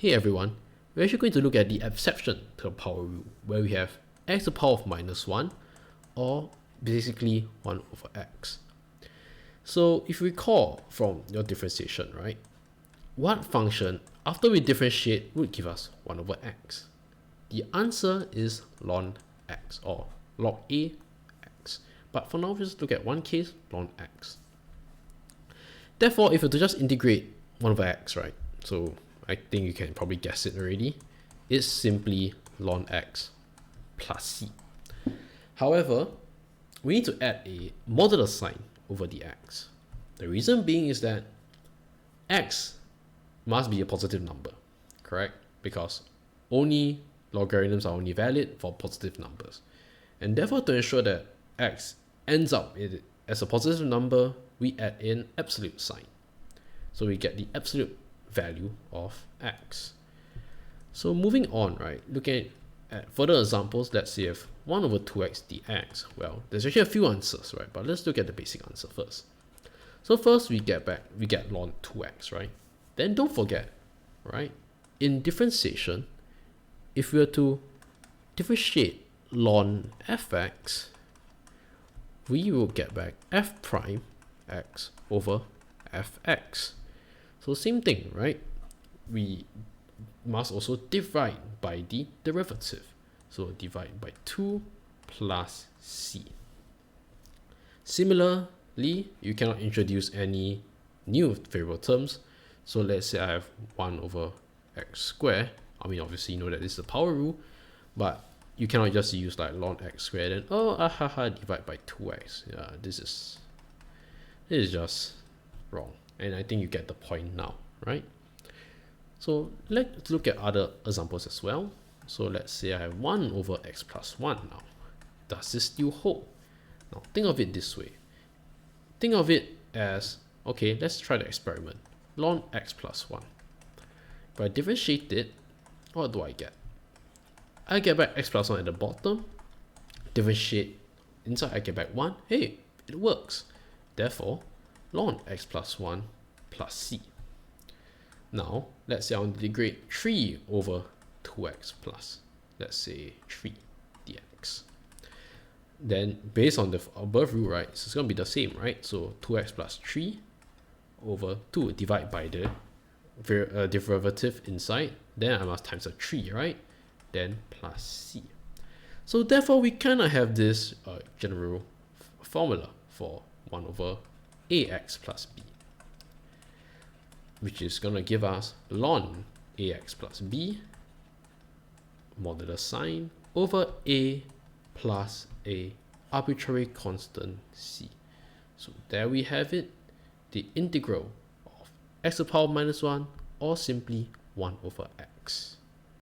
Hey everyone, we're actually going to look at the exception to the power rule, where we have x to the power of minus 1, or basically 1 over x. So if you recall from your differentiation, right, what function, after we differentiate, would give us 1 over x? The answer is ln x, or log a x. But for now, we'll just look at one case, ln x. Therefore, if you were to just integrate 1 over x, right, so I think you can probably guess it already, it's simply ln x plus c. However, we need to add a modulus sign over the x. The reason being is that x must be a positive number, correct? Because only logarithms are only valid for positive numbers. And therefore, to ensure that x ends up as a positive number, we add in absolute sign. So we get the absolute value of x. So moving on, right, looking at further examples, let's see if 1 over 2x dx, well, there's actually a few answers, right, but let's look at the basic answer first. So first we get ln 2x, right? Then don't forget, right, in differentiation, if we were to differentiate ln fx, we will get back f prime x over fx. So same thing, right? We must also divide by the derivative. So divide by 2 plus c. Similarly, you cannot introduce any new variable terms. So let's say I have 1 over x squared. I mean, obviously you know that this is the power rule, but you cannot just use like ln x squared and divide by 2x. Yeah, this is just wrong. And I think you get the point now, right? So let's look at other examples as well. So let's say I have 1 over x plus 1 now. Does this still hold? Now think of it this way. Think of it as, okay, let's try the experiment. Ln x plus 1. If I differentiate it, what do I get? I get back x plus 1 at the bottom. Differentiate inside, I get back 1. Hey, it works. Therefore, ln x plus 1 plus c. Now, let's say I want to integrate 3 over 2x plus, let's say 3 dx. Then, based on the above rule, right, it's going to be the same, right? So 2x plus 3 over 2 divided by the derivative inside. Then I must times a 3, right? Then plus c. So therefore, we kind of have this general formula for 1 over ax plus b, which is going to give us ln ax plus b modulus sign over a plus a arbitrary constant c. So there we have it, the integral of x to the power minus 1, or simply 1 over x.